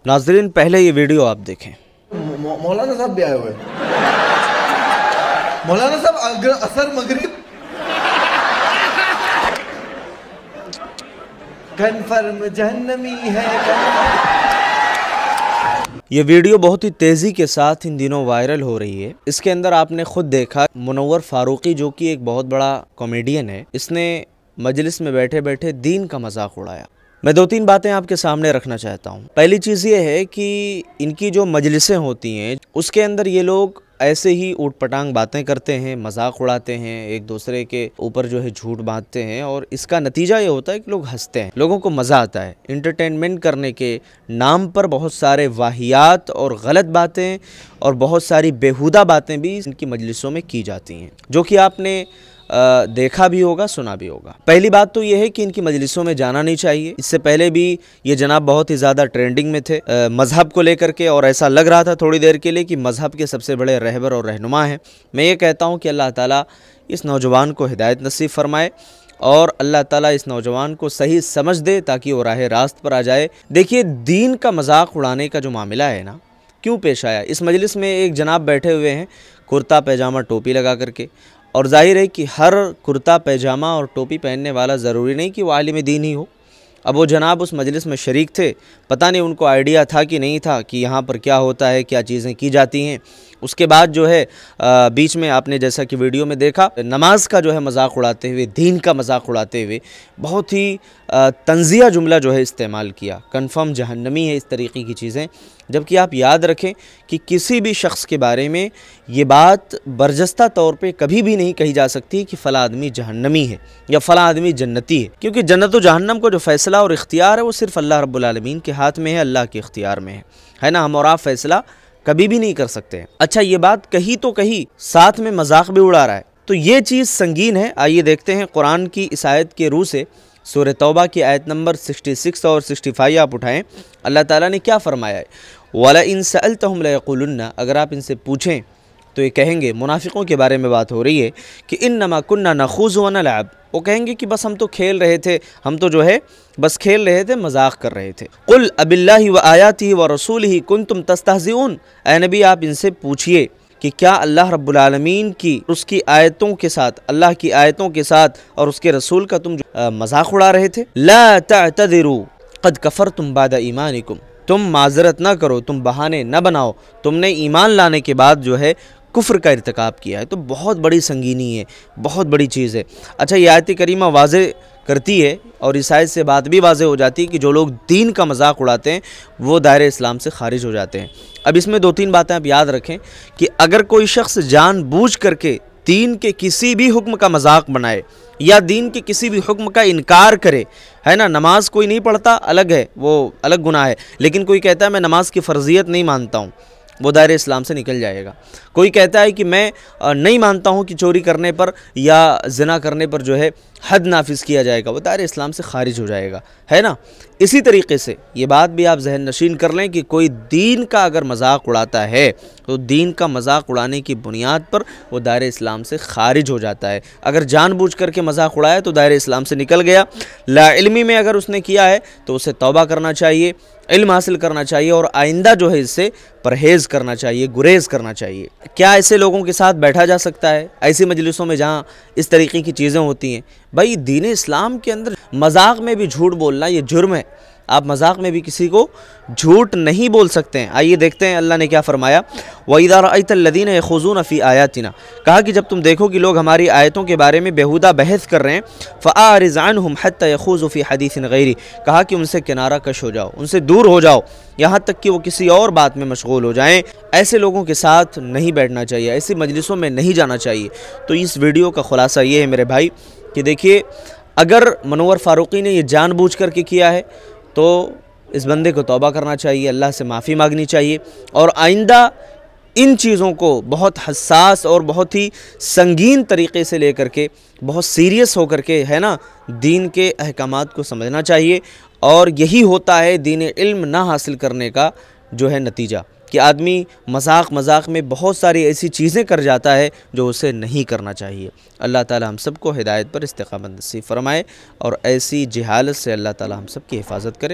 नाज़रीन पहले ये वीडियो आप देखें। मौलाना साहब भी आए हुए हैं। मौलाना साहब असर मगरिब कन्फर्म जहन्नमी है। ये वीडियो बहुत ही तेज़ी के साथ इन दिनों वायरल हो रही है। इसके अंदर आपने खुद देखा मुनव्वर फारूकी जो कि एक बहुत बड़ा कॉमेडियन है, इसने मजलिस में बैठे बैठे दीन का मजाक उड़ाया। मैं दो तीन बातें आपके सामने रखना चाहता हूँ। पहली चीज़ ये है कि इनकी जो मजलिसें होती हैं उसके अंदर ये लोग ऐसे ही ऊटपटांग बातें करते हैं, मजाक उड़ाते हैं, एक दूसरे के ऊपर जो है झूठ बांधते हैं और इसका नतीजा ये होता है कि लोग हंसते हैं, लोगों को मज़ा आता है। इंटरटेनमेंट करने के नाम पर बहुत सारे वाहियात और गलत बातें और बहुत सारी बेहुदा बातें भी इनकी मजलिसों में की जाती हैं, जो कि आपने देखा भी होगा, सुना भी होगा। पहली बात तो ये है कि इनकी मजलिसों में जाना नहीं चाहिए। इससे पहले भी ये जनाब बहुत ही ज़्यादा ट्रेंडिंग में थे मज़हब को लेकर के, और ऐसा लग रहा था थोड़ी देर के लिए कि मज़हब के सबसे बड़े रहबर और रहनुमा हैं। मैं ये कहता हूँ कि अल्लाह ताला इस नौजवान को हिदायत नसीब फरमाए और अल्लाह ताला इस नौजवान को सही समझ दे ताकि वो राह रास्त पर आ जाए। देखिए, दीन का मजाक उड़ाने का जो मामला है ना, क्यों पेश आया। इस मजलिस में एक जनाब बैठे हुए हैं कुर्ता पैजामा टोपी लगा करके, और जाहिर है कि हर कुर्ता पैजामा और टोपी पहनने वाला ज़रूरी नहीं कि वो आलिम दीन ही हो। अब वो जनाब उस मजलिस में शरीक थे, पता नहीं उनको आइडिया था कि नहीं था कि यहाँ पर क्या होता है, क्या चीज़ें की जाती हैं। उसके बाद जो है बीच में आपने जैसा कि वीडियो में देखा, नमाज का जो है मजाक उड़ाते हुए, दीन का मजाक उड़ाते हुए बहुत ही तंज़िया जुमला जो है इस्तेमाल किया। कन्फर्म जहन्नमी है, इस तरीके की चीज़ें। जबकि आप याद रखें कि किसी भी शख्स के बारे में ये बात बरजस्ता तौर पे कभी भी नहीं कही जा सकती कि फ़ला आदमी जहन्नमी है या फ़ला आदमी जन्नती है, क्योंकि जन्नत व जहन्नम को जो फ़ैसला और इख्तियार है वो सिर्फ़ अल्लाह रब्बुल आलमीन के हाथ में है, अल्लाह के इख्तियार में है ना। हम और आप फ़ैसला कभी भी नहीं कर सकते हैं। अच्छा, ये बात कही तो कही, साथ में मजाक भी उड़ा रहा है, तो ये चीज़ संगीन है। आइए देखते हैं कुरान की इस आयत के रूह से। सूरह तौबा की आयत नंबर 66 और 65 आप उठाएं। अल्लाह ताला ने क्या फरमाया है, वला इन सअल्तहुम लयक़ुलुन्ना, अगर आप इनसे पूछें तो ये कहेंगे, मुनाफिकों के बारे में बात हो रही है कि इन्नमा कुन्ना नख़ूज़ु व नलअब, वो कहेंगे कि बस हम तो खेल रहे थे, हम तो जो है बस खेल रहे थे, मजाक कर रहे थे। कुल अबिल्लाहि व आयातिहि व रसूलिहि कुंतुम तस्तहज़िऊन, ऐ नबी आप इनसे पूछिए कि क्या अल्लाह रब्बुल आलमीन की उसकी आयतों के साथ, अल्लाह की आयतों के साथ और उसके रसूल का तुम मजाक उड़ा रहे थे। ला तअतज़िरू क़द कफ़रतुम बादा ईमानिकुम, तुम माजरत ना करो, तुम बहाने न बनाओ, तुमने ईमान लाने के बाद जो है कुफ्र का इर्तिकाब किया है। तो बहुत बड़ी संगीनी है, बहुत बड़ी चीज़ है। अच्छा, ये आयत करीमा वाज़े करती है और इस आयत से बात भी वाज़े हो जाती है कि जो लोग दीन का मजाक उड़ाते हैं वो दायरे इस्लाम से खारिज हो जाते हैं। अब इसमें दो तीन बातें आप याद रखें कि अगर कोई शख्स जानबूझ करके दीन के किसी भी हुक्म का मजाक बनाए या दीन के किसी भी हुक्म का इनकार करे, है ना, नमाज कोई नहीं पढ़ता अलग है, वो अलग गुनाह है, लेकिन कोई कहता है मैं नमाज की फ़र्जियत नहीं मानता हूँ, वो दायरे इस्लाम से निकल जाएगा। कोई कहता है कि मैं नहीं मानता हूँ कि चोरी करने पर या ज़िना करने पर जो है हद नाफिज किया जाएगा, वो दायरे इस्लाम से खारिज हो जाएगा, है ना। इसी तरीके से ये बात भी आप जहन नशीन कर लें कि कोई दीन का अगर मजाक उड़ाता है तो दीन का मजाक उड़ाने की बुनियाद पर वो दायरे इस्लाम से खारिज हो जाता है। अगर जानबूझ करके मजाक उड़ाया तो दायरे इस्लाम से निकल गया। ला इल्मी में अगर उसने किया है तो उसे तौबा करना चाहिए, इल्म हासिल करना चाहिए और आइंदा जो है इससे परहेज़ करना चाहिए, गुरेज करना चाहिए। क्या ऐसे लोगों के साथ बैठा जा सकता है ऐसी मजलिसों में जहाँ इस तरीके की चीज़ें होती हैं? भाई, दीन इस्लाम के अंदर मजाक में भी झूठ बोलना ये जुर्म है। आप मजाक में भी किसी को झूठ नहीं बोल सकते हैं। आइए देखते हैं अल्लाह ने क्या फरमाया, वइज़ा रअयतल्लज़ीना यख़ूज़ूना फ़ी आयातिना, कहा कि जब तुम देखो कि लोग हमारी आयतों के बारे में बेहुदा बहस कर रहे हैं, फ़अरिज़ अन्हुम हत्ता यख़ूज़ू फ़ी हदीसिन गैरी, कहा कि उनसे किनारा कश हो जाओ, उनसे दूर हो जाओ, यहाँ तक कि वो किसी और बात में मशगूल हो जाएं। ऐसे लोगों के साथ नहीं बैठना चाहिए, ऐसी मजलिसों में नहीं जाना चाहिए। तो इस वीडियो का खुलासा ये है मेरे भाई कि देखिए, अगर मुनव्वर फारूकी ने ये जानबूझ करके किया है तो इस बंदे को तौबा करना चाहिए, अल्लाह से माफ़ी मांगनी चाहिए और आइंदा इन चीज़ों को बहुत हसास और बहुत ही संगीन तरीक़े से लेकर के, बहुत सीरियस होकर के, है ना, दीन के अहकामात को समझना चाहिए। और यही होता है दीन इल्म ना हासिल करने का जो है नतीजा, कि आदमी मजाक में बहुत सारी ऐसी चीज़ें कर जाता है जो उसे नहीं करना चाहिए। अल्लाह ताला हम सबको हिदायत पर इस्तिक़ामत नसीब फरमाए और ऐसी जहालत से अल्लाह ताला हम सब की हिफाजत करे।